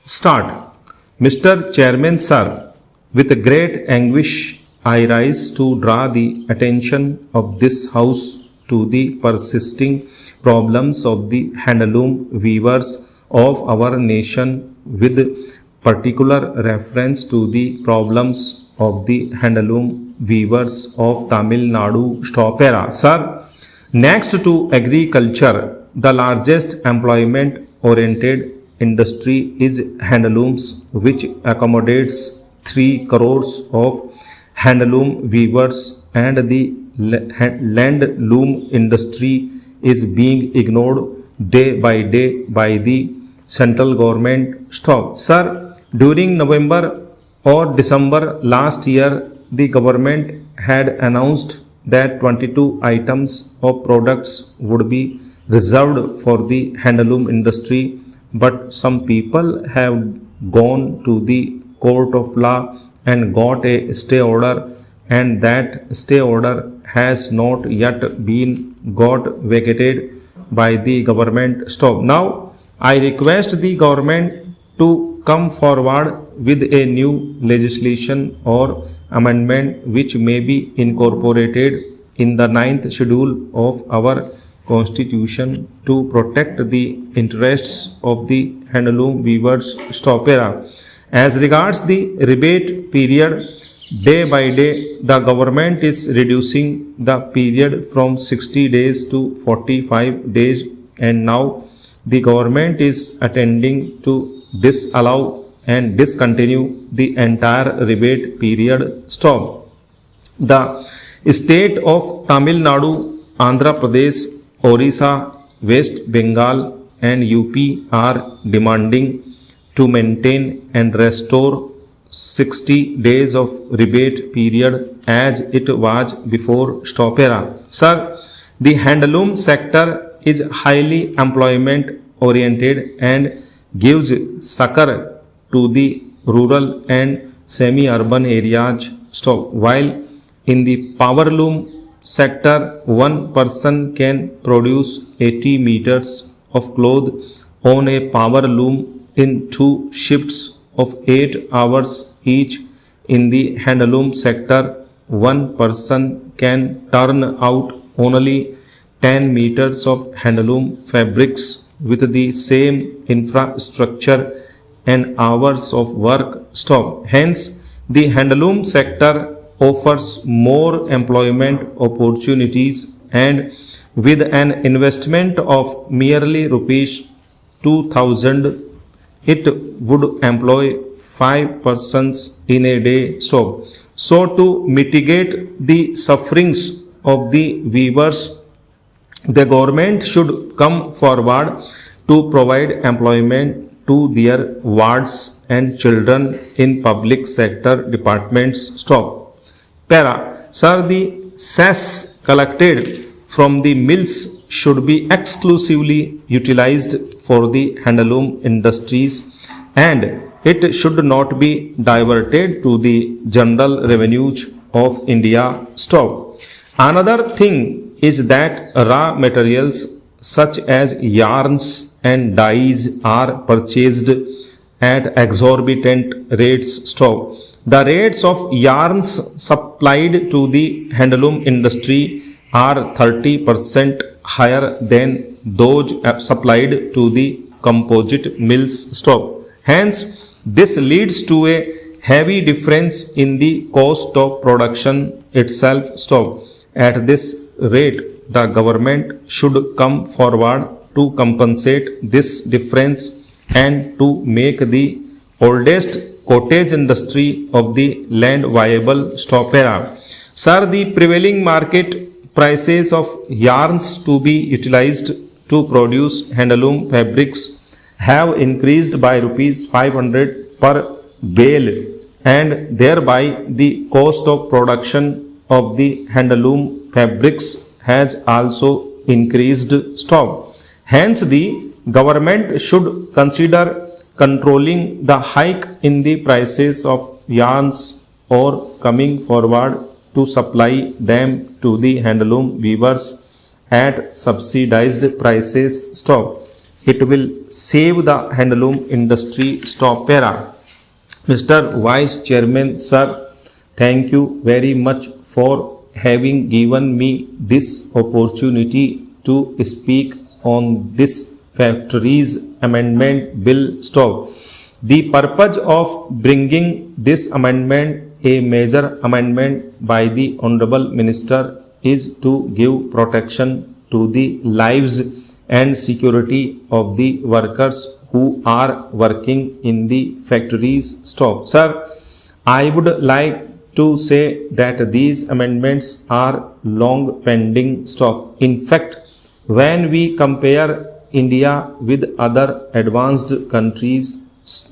Start. Mr. Chairman, sir, with great anguish I rise to draw the attention of this House to the persisting problems of the handloom weavers of our nation, with particular reference to the problems of the handloom weavers of Tamil Nadu Stopera. Sir, next to agriculture, the largest employment oriented industry is handlooms, which accommodates 3 crores of handloom weavers, and the land loom industry is being ignored day by day by the central government. Stop. Sir, during November or December last year, the government had announced that 22 items of products would be reserved for the handloom industry, but some people have gone to the court of law and got a stay order, and that stay order has not yet been got vacated by the government. Stop. Now I request the government to come forward with a new legislation or amendment which may be incorporated in the ninth schedule of our constitution to protect the interests of the handloom weavers. Stopera. As regards the rebate period, day by day the government is reducing the period from 60 days to 45 days, and now the government is attending to disallow and discontinue the entire rebate period. Stop. The state of Tamil Nadu, Andhra Pradesh, Orissa, West Bengal, and UP are demanding to maintain and restore 60 days of rebate period as it was before Stopera. Sir, the handloom sector is highly employment oriented and gives succor to the rural and semi-urban areas. Stop. While in the powerloom sector, one person can produce 80 meters of cloth on a power loom in 2 shifts of 8 hours each. In the handloom sector, one person can turn out only 10 meters of handloom fabrics with the same infrastructure and hours of work. Stop. Hence, the handloom sector offers more employment opportunities, and with an investment of merely rupees 2000, it would employ 5 persons in a day. So to mitigate the sufferings of the weavers, the government should come forward to provide employment to their wards and children in public sector departments. Stop. Para. Sir, the cess collected from the mills should be exclusively utilized for the handloom industries, and it should not be diverted to the general revenues of India. Stop. Another thing is that raw materials such as yarns and dyes are purchased at exorbitant rates. Stop. The rates of yarns supplied to the handloom industry are 30% higher than those supplied to the composite mills. Stop. Hence, this leads to a heavy difference in the cost of production itself. Stop. At this rate, the government should come forward to compensate this difference and to make the oldest cottage industry of the land viable. Stopera. Sir, the prevailing market prices of yarns to be utilized to produce handloom fabrics have increased by rupees 500 per bale, and thereby the cost of production of the handloom fabrics has also increased. Stop. Hence, the government should consider controlling the hike in the prices of yarns or coming forward to supply them to the handloom weavers at subsidized prices. Stop. It will save the handloom industry. Stop para. Mr. Vice Chairman, sir, thank you very much for having given me this opportunity to speak on this factories amendment bill. Stop. The purpose of bringing this amendment, a major amendment by the Honorable Minister, is to give protection to the lives and security of the workers who are working in the factories. Stop. Sir, I would like to say that these amendments are long pending. Stop. In fact, when we compare India with other advanced countries,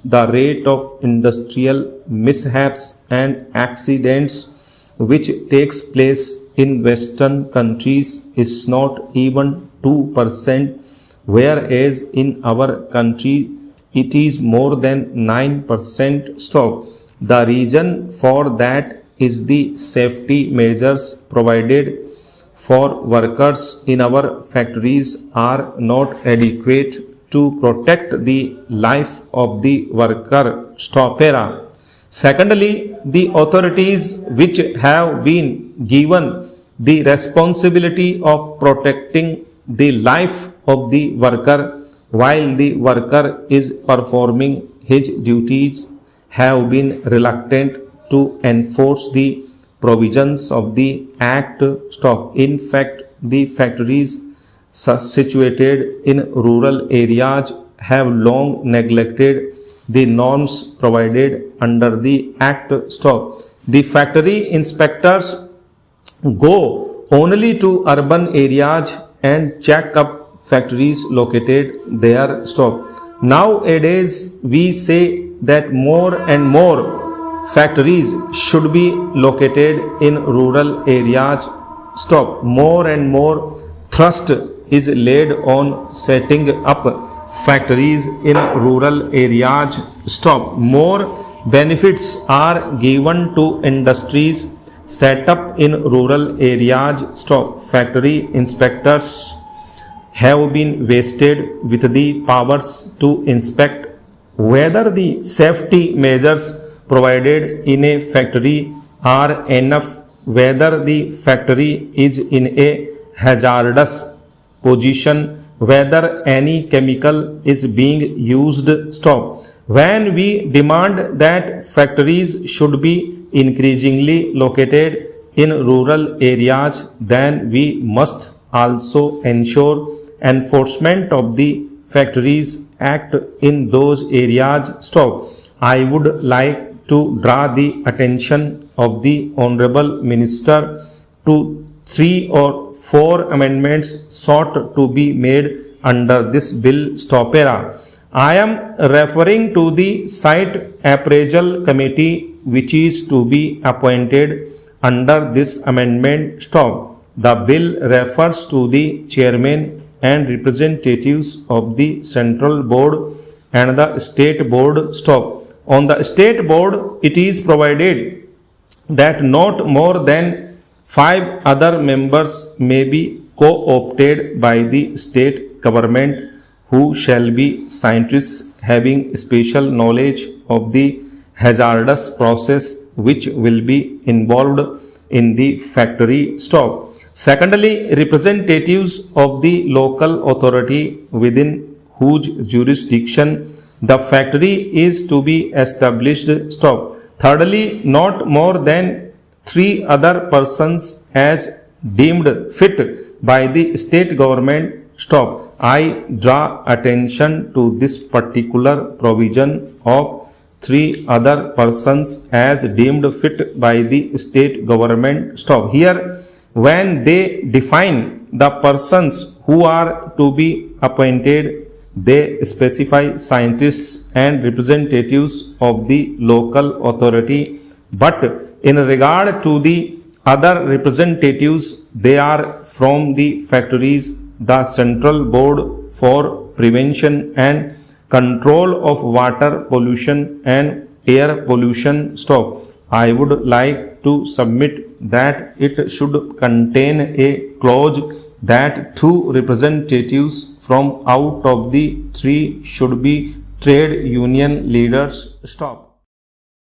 the rate of industrial mishaps and accidents which takes place in Western countries is not even 2%, whereas in our country it is more than 9%. Stop. The reason for that is the safety measures provided for workers in our factories are not adequate to protect the life of the worker. Stop era. Secondly, the authorities which have been given the responsibility of protecting the life of the worker while the worker is performing his duties have been reluctant to enforce the provisions of the Act. Stop. In fact, the factories situated in rural areas have long neglected the norms provided under the Act. Stop. The factory inspectors go only to urban areas and check up factories located there. Stop. Nowadays, we say that more and more factories should be located in rural areas. Stop. More and more thrust is laid on setting up factories in rural areas. Stop. More benefits are given to industries set up in rural areas. Stop. Factory inspectors have been vested with the powers to inspect whether the safety measures provided in a factory are enough, whether the factory is in a hazardous position, whether any chemical is being used. Stop. When we demand that factories should be increasingly located in rural areas, then we must also ensure enforcement of the Factories Act in those areas. Stop. I would like to draw the attention of the Honorable Minister to 3 or 4 amendments sought to be made under this bill. Stop era. I am referring to the Site Appraisal Committee which is to be appointed under this amendment. Stop. The bill refers to the chairman and representatives of the central board and the state board. Stop. On the state board, it is provided that not more than 5 other members may be co-opted by the state government who shall be scientists having special knowledge of the hazardous process which will be involved in the factory. Stop. Secondly, representatives of the local authority within whose jurisdiction the factory is to be established. Stop. Thirdly, not more than 3 other persons as deemed fit by the state government. Stop. I draw attention to this particular provision of 3 other persons as deemed fit by the state government. Stop. Here, when they define the persons who are to be appointed, they specify scientists and representatives of the local authority, but in regard to the other representatives, they are from the factories, the Central Board for Prevention and Control of Water Pollution and Air Pollution. Stop. I would like to submit that it should contain a clause that two representatives from out of the three should be trade union leaders. Stop.